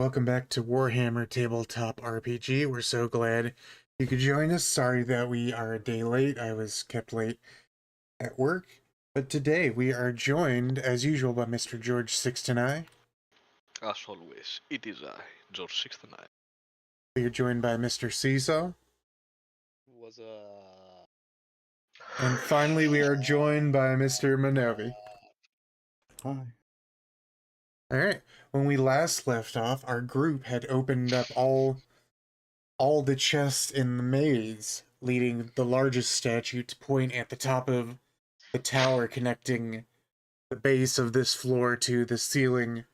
Welcome back to Warhammer Tabletop RPG. We're so glad you could join us. Sorry that we are a day late. I was kept late at work. But today we are joined, as usual, by Mr. George 69. As always, it is I, George 69. We are joined by Mr. Seesaw. Was And finally, we are joined by Mr. Manovi. Hi. Alright, when we last left off, our group had opened up all the chests in the maze, leading the largest statue to point at the top of the tower connecting the base of this floor to the ceiling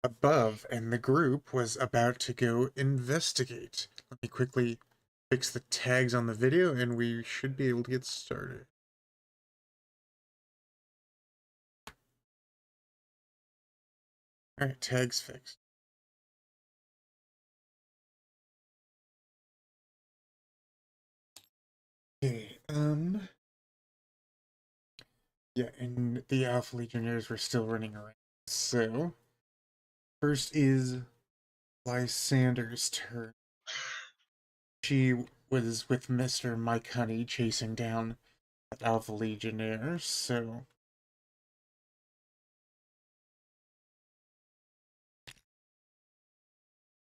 above, and the group was about to go investigate. Let me quickly fix the tags on the video, and we should be able to get started. Alright, tags fixed. Okay, yeah, and the Alpha Legionnaires were still running around. So, first is Lysander's turn. She was with Mr. Mike Honey chasing down the Alpha Legionnaires, so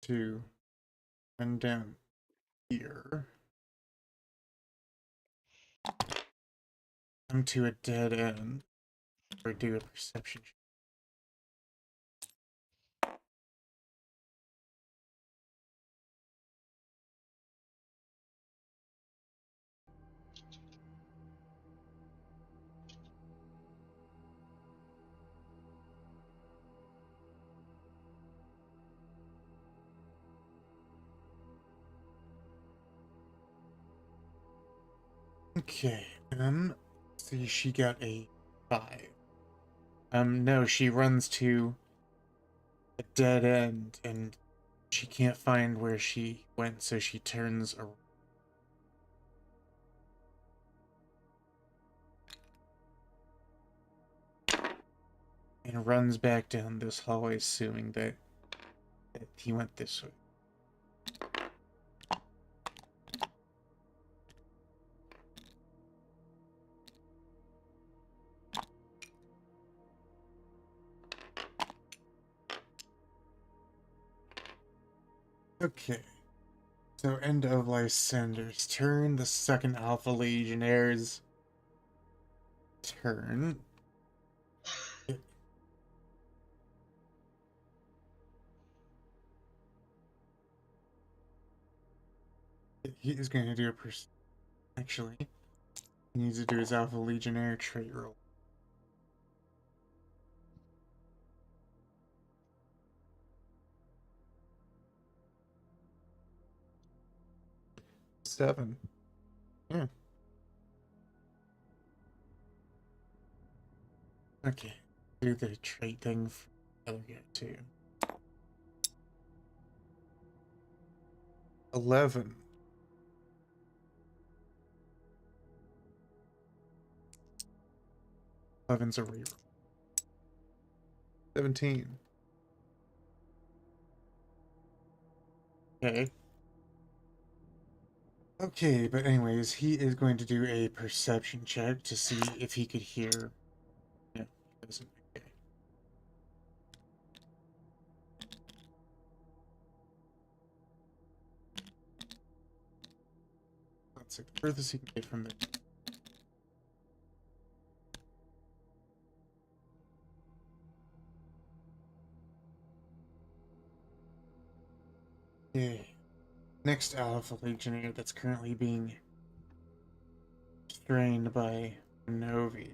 to run down here. Come to a dead end, or do a perception check. Okay, see, she got a 5. No, she runs to a dead end, and she can't find where she went, so she turns around. And runs back down this hallway, assuming that he went this way. Okay. So, end of Lysander's turn. The second Alpha Legionnaire's turn. He is going to do a actually, he needs to do his Alpha Legionnaire trait roll. Seven. Yeah. Okay. Do the trait thing for the other guy too. 11. Eleven's a reroll. 17. Okay. Okay, but anyways, he is going to do a perception check to see if he could hear. Yeah, he doesn't. Okay. Let's see, the furthest he can get from the. Okay. Next Alpha Legionnaire that's currently being strained by Novi.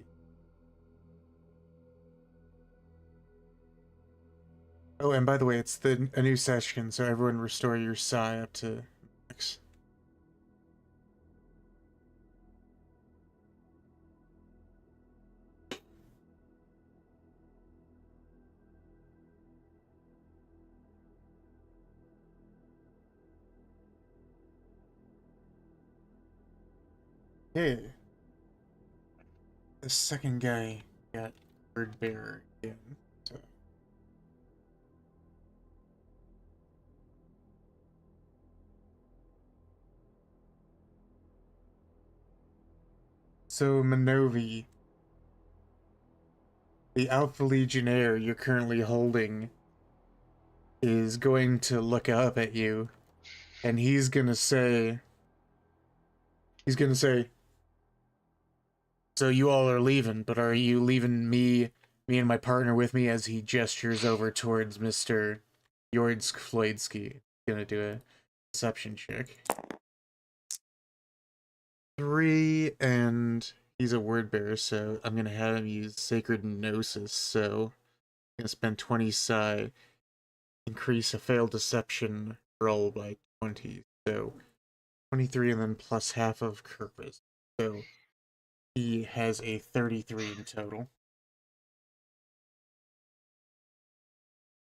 Oh, and by the way, it's a new session, so everyone restore your psi up to max. Okay. The second guy got Bird Bearer again. So. So, Minovi, the Alpha Legionnaire you're currently holding, is going to look up at you, and he's gonna say, so you all are leaving, but are you leaving me and my partner with me? As he gestures over towards Mr. Floydsky. Gonna do a deception check. 3, and he's a word bearer, so I'm gonna have him use Sacred Gnosis, so I'm gonna spend 20 psi, increase a failed deception roll by 20, so 23 and then plus half of Kirkus. So he has a 33 in total.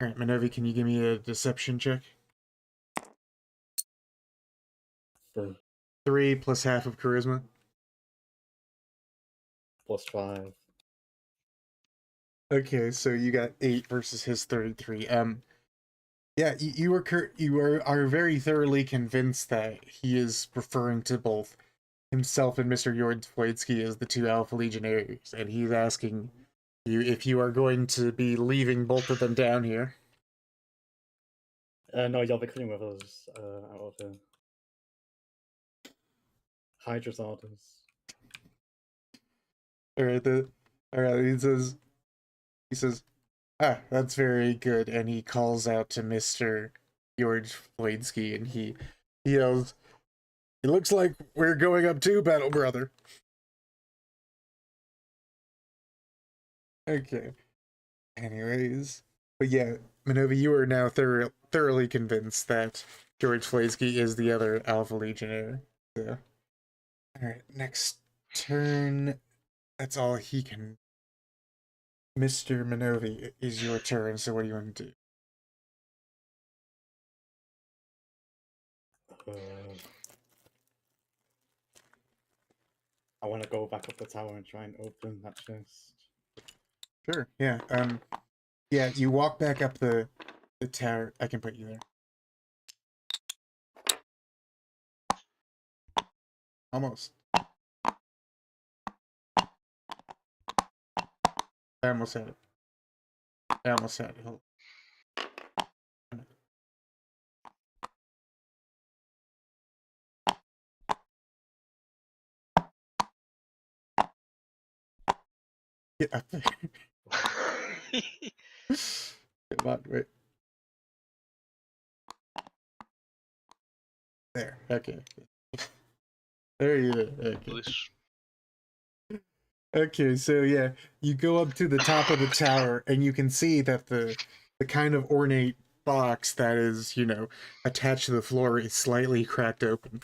Alright, Minovi, can you give me a deception check? For 3 plus half of charisma. +5. Okay, so you got 8 versus his 33. Yeah, you are very thoroughly convinced that he is referring to both himself and Mr. Floydsky as the two Alpha Legionnaires, and he's asking you if you are going to be leaving both of them down here. No, you'll be coming with us out of the Hydra's orders. Alright, he says, that's very good, and he calls out to Mr. George Floydsky, and he yells, "It looks like we're going up too, Battle Brother." Okay. Anyways, but yeah, Minovi, you are now thoroughly convinced that George Floydsky is the other Alpha Legionnaire. So, alright, next turn. That's all he can. Mr. Minovi, it is your turn, so what do you want to do? I want to go back up the tower and try and open that chest. Sure, yeah. Yeah, you walk back up the tower. I can put you there. Almost. I almost had it. Hold on. Get up there. Come on, wait. There. Okay. There you go. Okay. This. Okay, so yeah, you go up to the top of the tower, and you can see that the kind of ornate box that is, attached to the floor is slightly cracked open.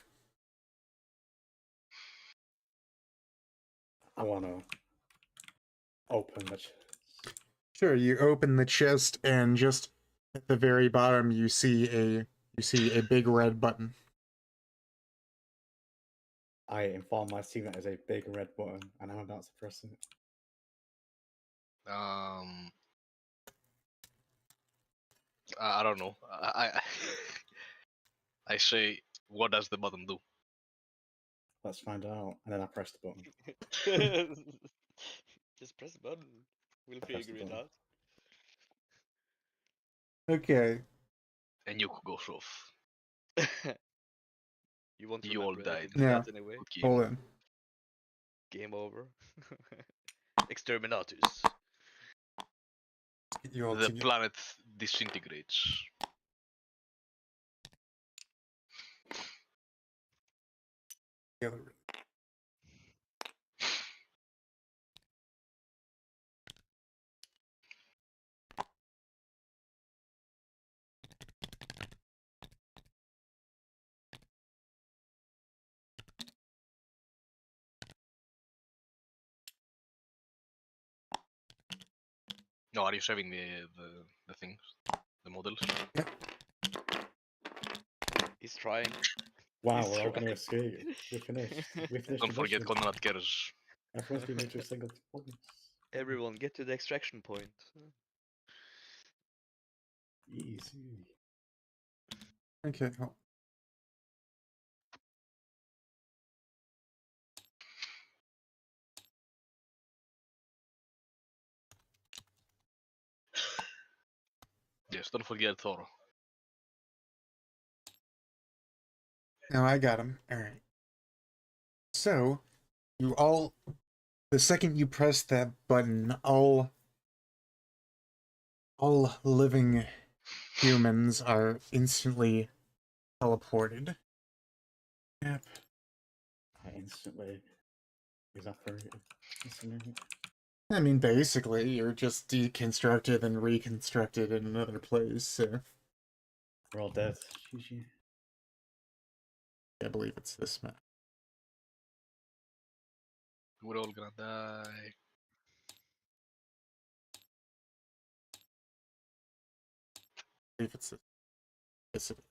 I want to open the chest. Sure, you open the chest, and just at the very bottom, you see a big red button. I inform my team that there's a big red button, and I'm about to press it. I don't know. I say, what does the button do? Let's find out. And then I press the button. Just press the button. We'll Press figure the it button. out. Okay. And you goes off. You won't You all remember died. anything Yeah. that anyway. Okay. Hold on. Game over. Exterminatus. Get you all The together. planet disintegrates. No, are you saving the things? The models? He's trying. Wow, He's we're all trying. going to escape. We finished. We finished Don't the forget mission. Conrad cares. Everyone's been moved to a single point. Everyone, get to the extraction point. Easy. Okay. Hold. guys. Don't forget Thor. No, I got him. All right. So, you all, the second you press that button, all living humans are instantly teleported. Yep. I instantly evaporated. Instantly. I mean, basically, you're just deconstructed and reconstructed in another place, so We're all dead. GG. I believe it's this map. We're all gonna die. I believe it's this. Yes, it is.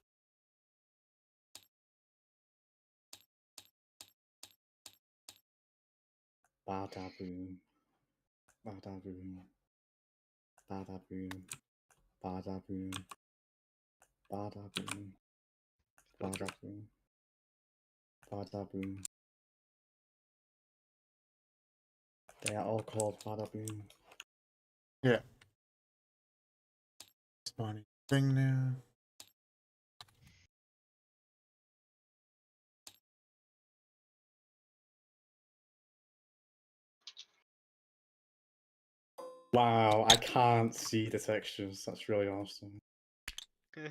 Bada boom. Bada boom. Bada boom. Bada boom. Bada boom. Bada boom. Bada boom. They are all called Bada boom. Yeah. Spawning thing now. Wow, I can't see the textures. That's really awesome. I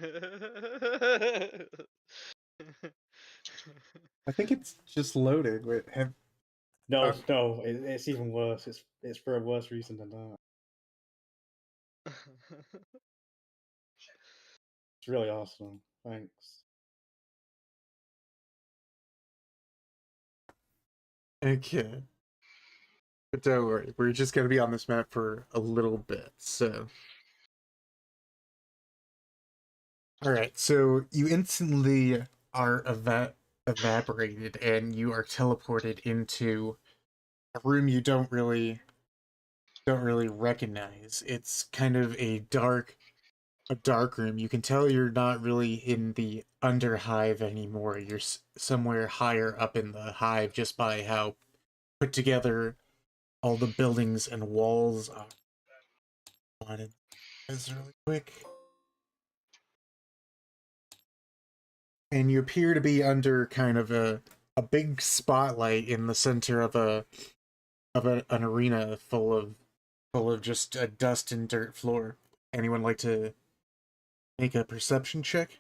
think it's just loaded. Wait, have No, no, it's even worse. It's for a worse reason than that. It's really awesome. Thanks. okay. But don't worry, we're just gonna be on this map for a little bit, so. Alright, so you instantly are evaporated and you are teleported into a room you don't really recognize. It's kind of a dark room. You can tell you're not really in the underhive anymore. You're somewhere higher up in the hive just by how put together all the buildings and walls are. On this really quick. And you appear to be under kind of a big spotlight in the center of an arena full of just a dust and dirt floor. Anyone like to make a perception check?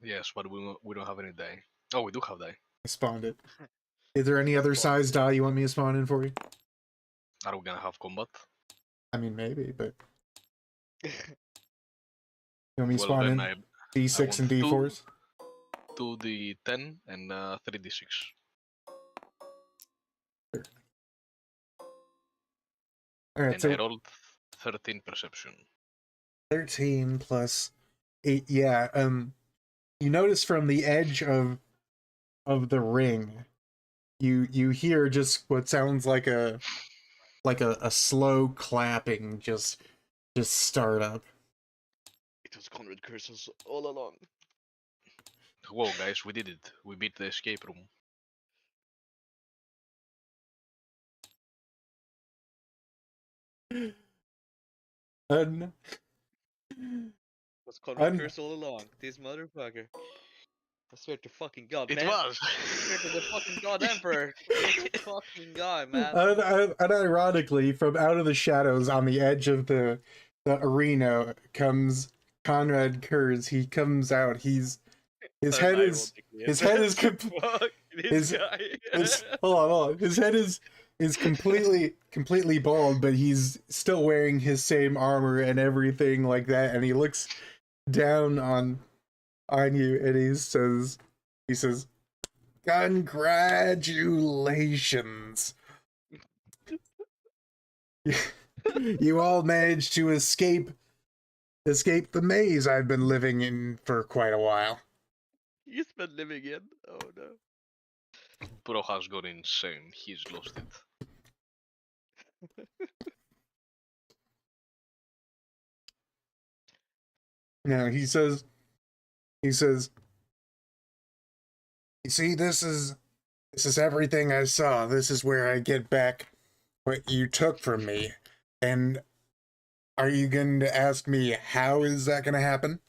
Yes, but we don't have any die. Oh, we do have die. I spawned it. Is there any other size die you want me to spawn in for you? Are we gonna have combat? I mean, maybe, but you want me to Well, spawn then in I D6 and want D4s? 2d10 and 3d6. All right, And so I rolled 13 perception. 13 plus 8. Yeah, you notice from the edge of the ring, you hear just what sounds like a slow clapping just start up. It was Conrad Curses all along. Whoa, guys, we did it. We beat the escape room. Un, It was Conrad un, Curse all along. This motherfucker. I swear to fucking God, It man. was! I swear to the fucking God Emperor. This fucking guy, man. unironically, from out of the shadows on the edge of the arena comes Conrad Kurz. He comes out. His head is Fuck this his guy. hold on. His head is completely bald, but he's still wearing his same armor and everything like that. And he looks down on you, and he says, "Congratulations! You all managed to escape the maze I've been living in for quite a while." He's been living in. Oh no. Bro has gone insane. He's lost it. Now he says, "You see, this is everything I saw. This is where I get back what you took from me, and Are you going to ask me how is that going to happen?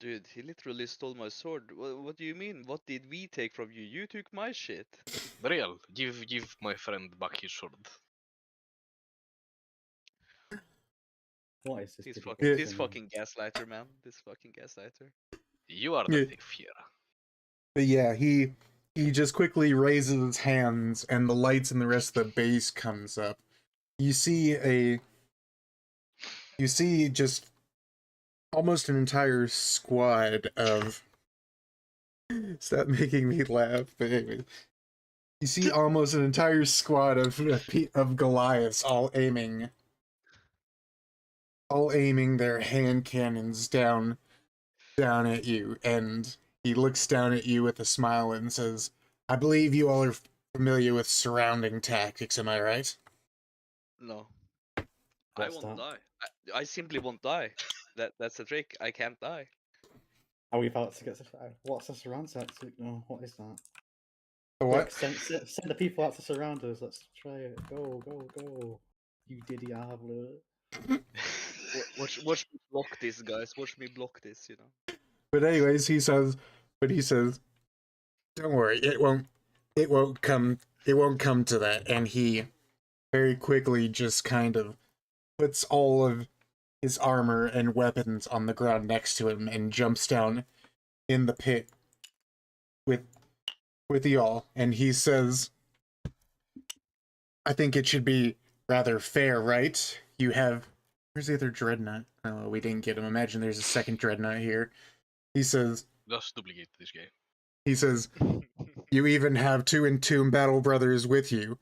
Dude, he literally stole my sword. What do you mean? What did we take from you? You took my shit. Real, give my friend back his sword. What is this? This idiot fucking, Yeah. this saying? fucking gaslighter, man. This fucking gaslighter. You are the Yeah. thief here. But yeah, he just quickly raises his hands and the lights and the rest of the base comes up. You see just almost an entire squad of stop making me laugh, but anyway. You see almost an entire squad of Goliaths all aiming their hand cannons down at you, and he looks down at you with a smile and says, I believe you all are familiar with surrounding tactics, am I right? No. I What's won't that? die. I simply won't die. That's the trick. I can't die. Are we about to get to what's a surround tactic? No, what is that? The Quick, what? send the people out to surround us. Let's try it. Go, go, go. You did diablo. Watch me block this, guys. Watch me block this, you know. But anyways, he says, don't worry, it won't come to that. And he very quickly just kind of puts all of his armor and weapons on the ground next to him and jumps down in the pit with y'all. And he says, I think it should be rather fair, right? You have, where's the other dreadnought? Oh, we didn't get him. Imagine there's a second dreadnought here. He says, Just duplicate this game. you even have 2 Entomb Battle Brothers with you.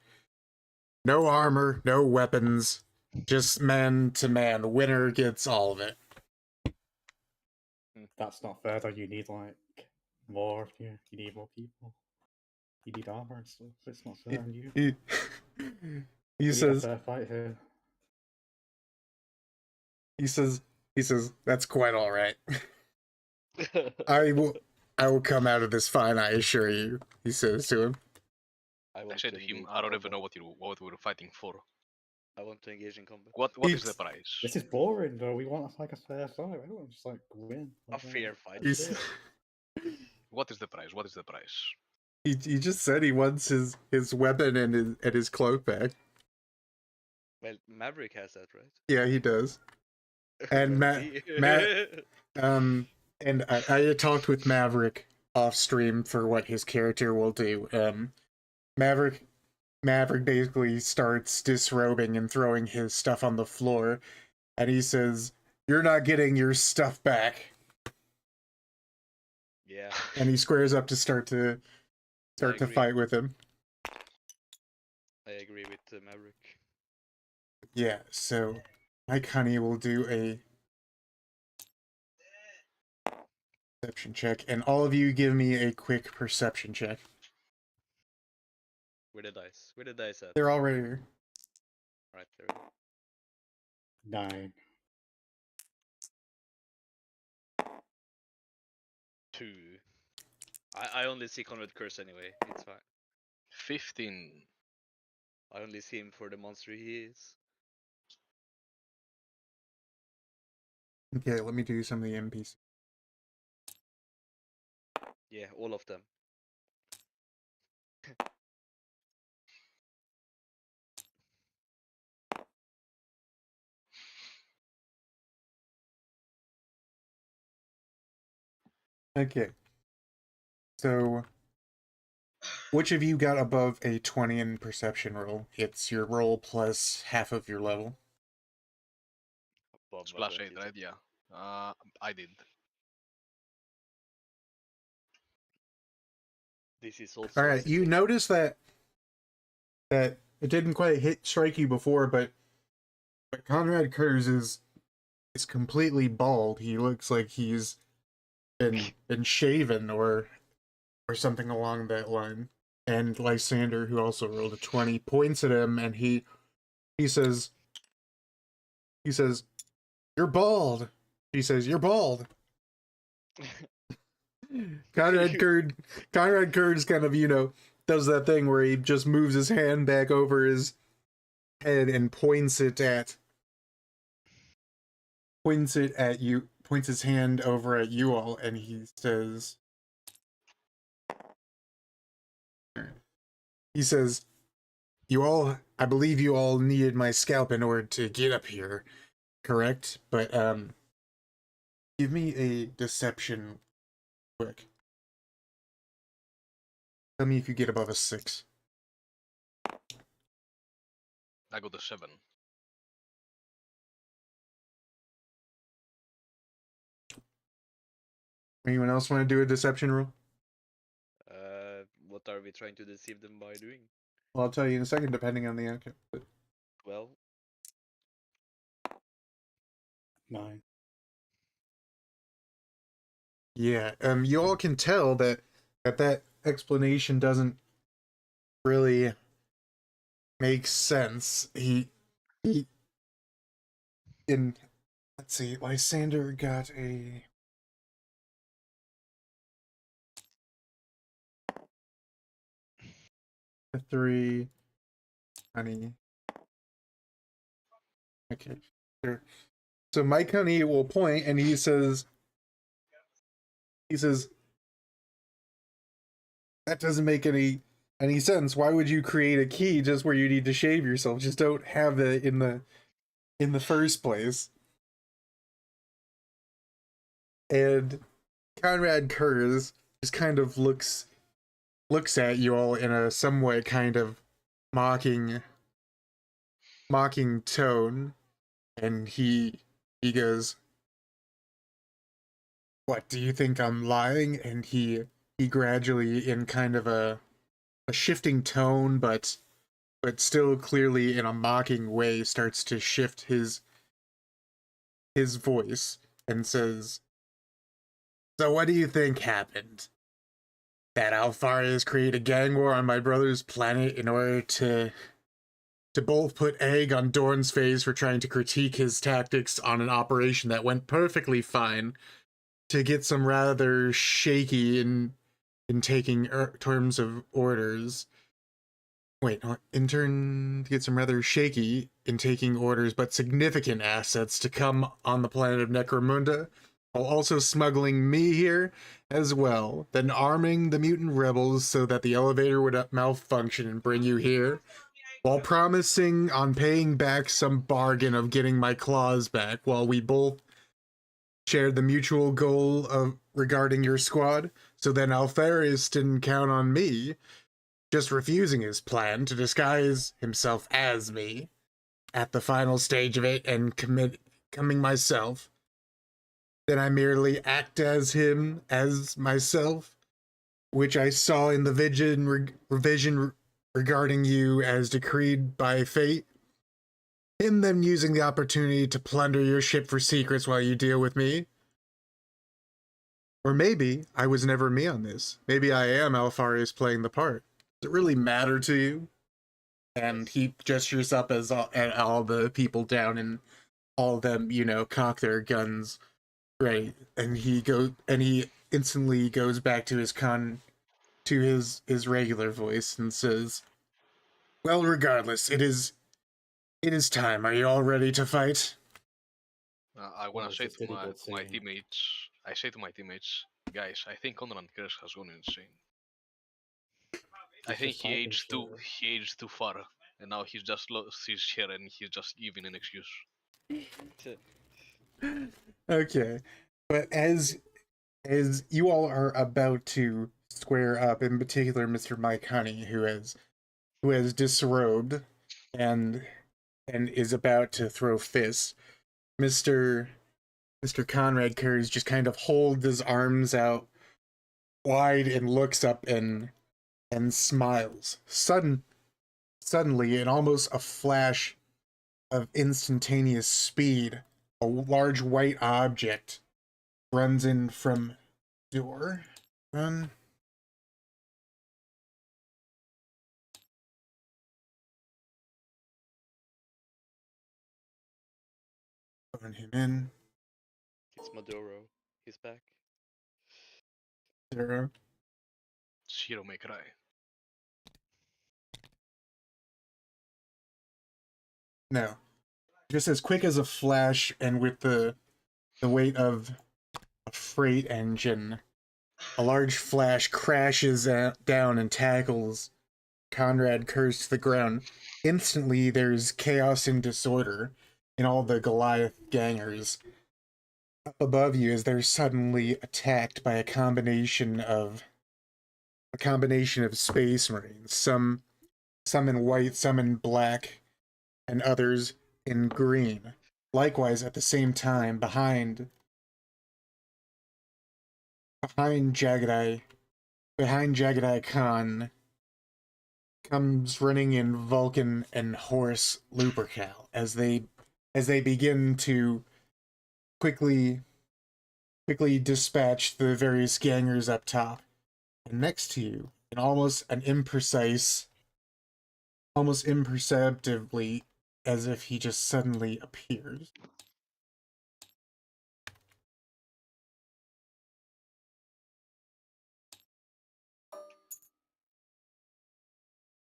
No armor, no weapons, just man to man. Winner gets all of it. That's not fair though. You need like more of you. You need more people. You need armor and stuff. It's not fair on you. He, We need a says, fair fight here. he says, that's quite all right. I will come out of this fine, I assure you. He says to him. I I want said to engage him, in I don't even combat. know what we're fighting for. I want to engage in combat. What is the He's- price? This is boring though. We want like a fair fight. I don't want to just like win. A Like, fair fight. He's, What is the price? What is the price? he just said he wants his weapon and his cloak back. Well, Maverick has that, right? Yeah, he does. And Well, Matt- and I had talked with Maverick off stream for what his character will do. Maverick basically starts disrobing and throwing his stuff on the floor, and he says, "You're not getting your stuff back." Yeah. And he squares up to start to agree. fight with him. I agree with Maverick. Yeah, so Mike Honey will do a perception check, and all of you give me a quick perception check. Where the dice? Where the dice at? They're all right here. Right there. 9. 2. I only see Conrad curse anyway. It's fine. 15. I only see him for the monster he is. Okay, let me do some of the NPCs. Yeah, all of them. Okay. So, which of you got above a 20 in perception roll? It's your roll plus half of your level. Above my Splash 8, 20. right? Yeah. I did. This is also. All right, you notice that it didn't quite strike you before, but Conrad Kurz is completely bald. He looks like he's been shaven or something along that line. And Lysander, who also rolled a 20, points at him, and he says, "You're bald." He says, "You're bald." Conrad Kurd kind of, does that thing where he just moves his hand back over his head and points it at points it at you, points his hand over at you all, and he says, "You all, I believe you all needed my scalp in order to get up here, correct? But give me a deception quick. Tell me if you get above a 6. I got a 7. Anyone else want to do a deception roll? What are we trying to deceive them by doing? Well, I'll tell you in a second, depending on the outcome. But 12. 9. yeah, you all can tell that explanation doesn't really make sense. He in let's see, Lysander got a 3, honey. Okay, sure. So Mike Honey will point, and he says, that doesn't make any sense. Why would you create a key just where you need to shave yourself? Just don't have it in the first place. And Conrad Kurz just kind of looks at you all in a somewhat kind of mocking tone, and he goes, "What, do you think I'm lying?" And he gradually, in kind of a shifting tone, but still clearly in a mocking way, starts to shift his voice and says, "So what do you think happened? That Alfarius create a gang war on my brother's planet in order to both put egg on Dorn's face for trying to critique his tactics on an operation that went perfectly fine, to get some rather shaky in taking terms of orders. Wait, to get some rather shaky in taking orders, but significant assets to come on the planet of Necromunda, while also smuggling me here as well, then arming the mutant rebels so that the elevator would malfunction and bring you here, while promising on paying back some bargain of getting my claws back, while we both shared the mutual goal of regarding your squad, so then Alfarius didn't count on me, just refusing his plan to disguise himself as me at the final stage of it and coming myself. Then I merely act as him, as myself, which I saw in the revision regarding you as decreed by fate. Him then using the opportunity to plunder your ship for secrets while you deal with me. Or maybe I was never me on this. Maybe I am Alfarius playing the part. Does it really matter to you?" And he gestures up at all the people down, and all of them, cock their guns, right? And he instantly goes back to his regular voice and says, "Well, regardless, it is time. Are you all ready to fight?" I What wanna was say the to city my boat saying? teammates. I say to my teammates, guys, I think Conrad Kers has gone insane. I He's think just talking shit. he aged too far, and now he's just lost his hair and he's just giving an excuse. Okay, but as you all are about to square up, in particular Mr. Mike Honey, who has disrobed and is about to throw fists, Mr. Conrad Kurz just kind of holds his arms out wide and looks up and smiles. Suddenly, in almost a flash of instantaneous speed, a large white object runs in from door. Run. Run him in. It's Maduro. He's back. 0. Zero may cry. No. Just as quick as a flash, and with the the weight of a freight engine. A large flash crashes down and tackles Conrad Curse to the ground. Instantly, there's chaos and disorder in all the Goliath gangers. Up above you, as they're suddenly attacked by a combination of space marines. Some in white, some in black, and others in green. Likewise, at the same time, behind Jagged Eye Khan comes running in Vulcan and Horse Lupercal as they begin to quickly dispatch the various gangers up top. And next to you, and almost imperceptibly, as if he just suddenly appears.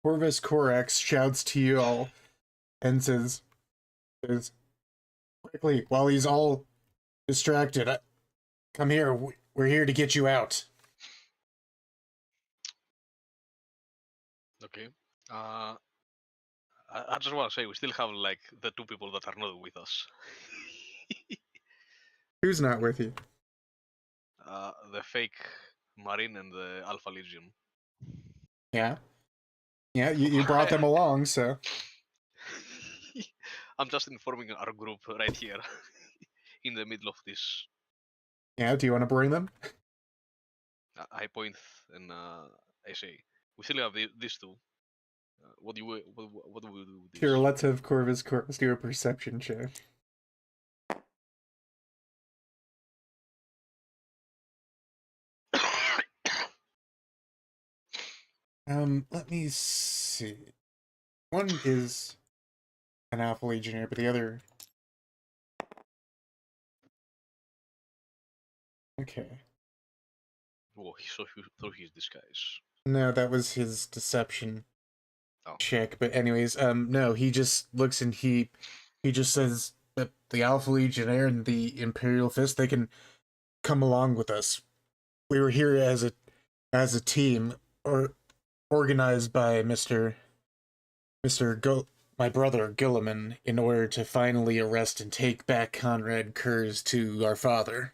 Corvus Corax shouts to you all and says quickly, while he's all distracted, come here, we're here to get you out. Okay. I just want to say we still have like the two people that are not with us. Who's not with you? The fake Marine and the Alpha Legion. Yeah? Yeah, you brought them along, so... I'm just informing our group right here in the middle of this. Yeah, do you want to bring them? I point and I say, we still have these two. What do we do with this? Sure, let's have Corvus do a perception check. Let me see. One is an Alpha Legionnaire, but the other... Okay. Oh, he saw through his disguise. No, that was his deception Oh. check. But anyways, no, he just looks and he just says that the Alpha Legionnaire and the Imperial Fist, they can come along with us. We were here as a team, or organized by my brother Gilliman, in order to finally arrest and take back Conrad Kurz to our father.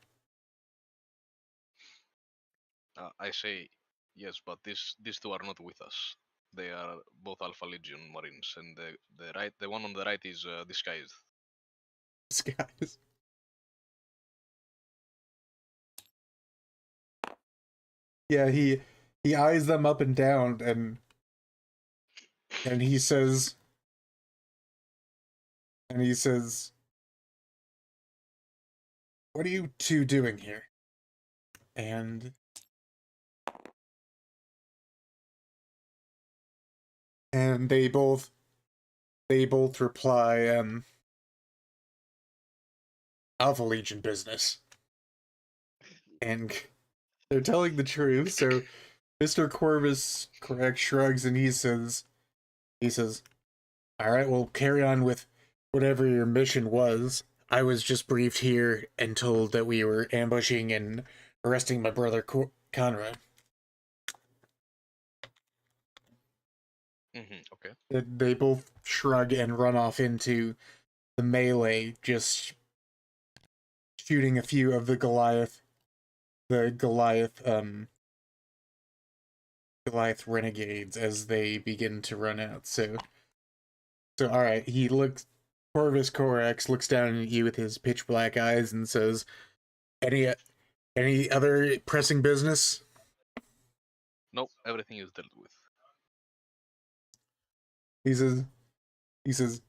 I say yes, but these two are not with us. They are both Alpha Legion Marines, and the one on the right is disguised. Guys. Yeah, he eyes them up and down, and he says, "What are you two doing here?" And they both reply, Alpha Legion business. And they're telling the truth, so Mr. Corvus correct shrugs and he says, "Alright, we'll carry on with whatever your mission was. I was just briefed here and told that we were ambushing and arresting my brother Conrad." Okay. They both shrug and run off into the melee, just shooting a few of the Goliath renegades as they begin to run out. So all right, Corvus Corax looks down at you with his pitch black eyes and says, any other pressing business?" No, everything is dealt with. He says,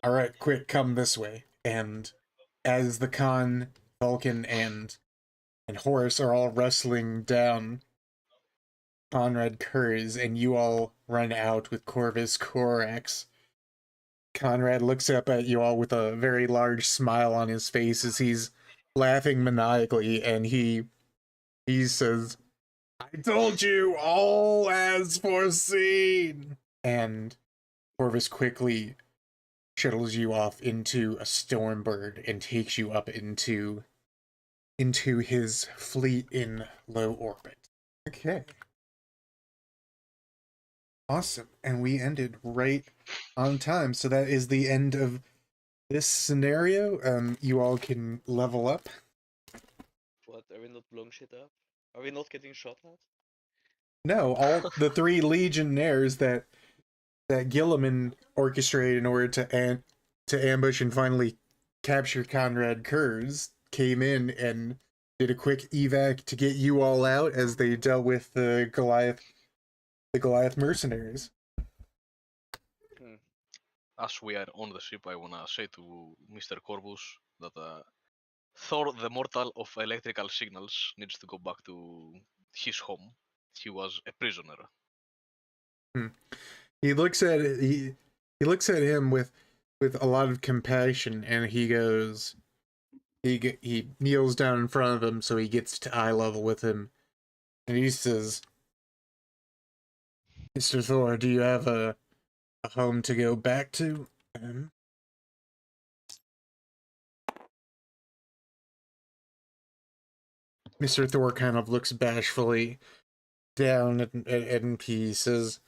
"All right, quick, come this way." And as the Khan, Vulcan, and Horus are all wrestling down Conrad Kurz, and you all run out with Corvus Corax, Conrad looks up at you all with a very large smile on his face as he's laughing maniacally, and he says, "I told you, all as foreseen." And Corvus quickly shuttles you off into a Stormbird and takes you up into his fleet in low orbit. Okay. Awesome. And we ended right on time. So that is the end of this scenario. You all can level up. What? Are we not blowing shit up? Are we not getting shot at? No, all the 3 Legionnaires that Gilliman orchestrated in order to ambush and finally capture Conrad Kurz came in and did a quick evac to get you all out as they dealt with the Goliath mercenaries. As we are on the ship, I wanna say to Mr. Corvus that Thor, the mortal of electrical signals, needs to go back to his home. He was a prisoner. He looks at he looks at him with a lot of compassion, and he goes. He kneels down in front of him so he gets to eye level with him, and he says, "Mr. Thor, do you have a home to go back to?" Mr. Thor kind of looks bashfully down and he says,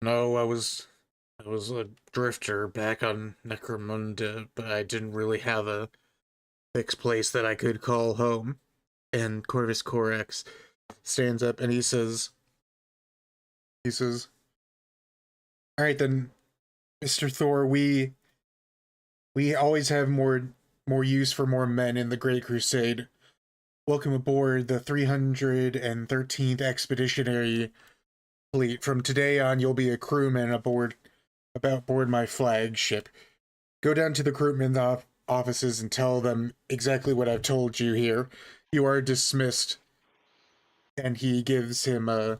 "No, I was a drifter back on Necromunda, but I didn't really have a fixed place that I could call home." And Corvus Corax stands up and he says, "All right then, Mr. Thor, we always have more use for more men in the Great Crusade. Welcome aboard the 313th Expeditionary Fleet. From today on, you'll be a crewman aboard my flagship. Go down to the crewmen's offices and tell them exactly what I've told you here. You are dismissed." And he gives him a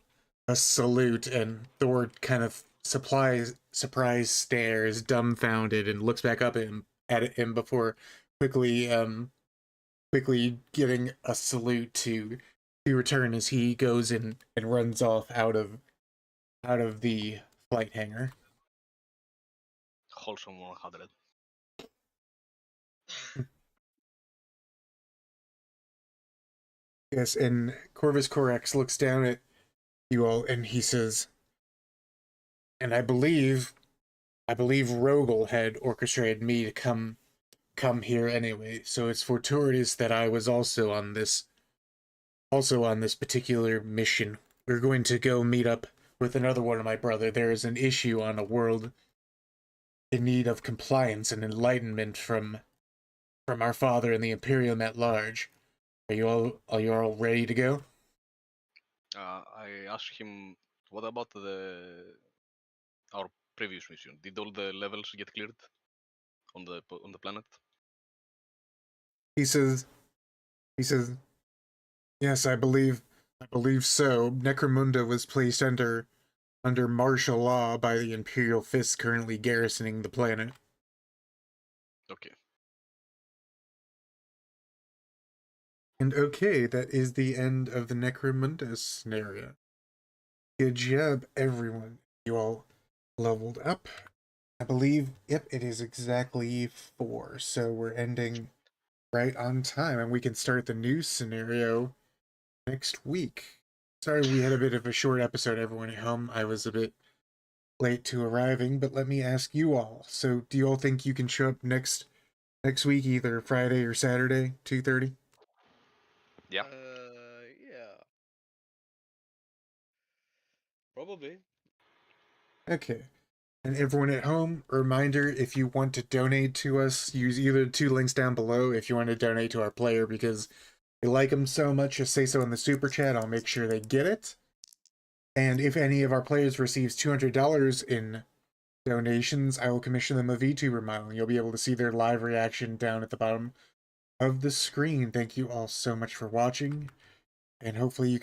salute, and Thor kind of surprise stares, dumbfounded, and looks back up at him before quickly giving a salute to return as he goes and runs off out of the flight hangar. Wholesome 100. Yes, and Corvus Corax looks down at you all and he says, "And I believe Rogel had orchestrated me to come here anyway, so it's fortuitous that I was also on this particular mission. We're going to go meet up with another one of my brother. There is an issue on a world in need of compliance and enlightenment from our father and the Imperium at large. Are you all ready to go?" I asked him, what about our previous mission? Did all the levels get cleared on the planet? He says, "Yes, I believe so. Necromunda was placed under martial law by the Imperial Fists currently garrisoning the planet." Okay. And okay, that is the end of the Necromunda scenario. Good job, everyone. You all leveled up. I believe, yep, it is exactly 4, so we're ending right on time, and we can start the new scenario next week. Sorry we had a bit of a short episode, everyone at home. I was a bit late to arriving, but let me ask you all. So, do you all think you can show up next week, either Friday or Saturday, 2:30? Yeah. Yeah. Probably. Okay. And everyone at home, a reminder, if you want to donate to us, use either the 2 links down below. If you want to donate to our player because you like them so much, just say so in the super chat. I'll make sure they get it. And if any of our players receives $200 in donations, I will commission them a VTuber model. You'll be able to see their live reaction down at the bottom of the screen. Thank you all so much for watching, and hopefully you can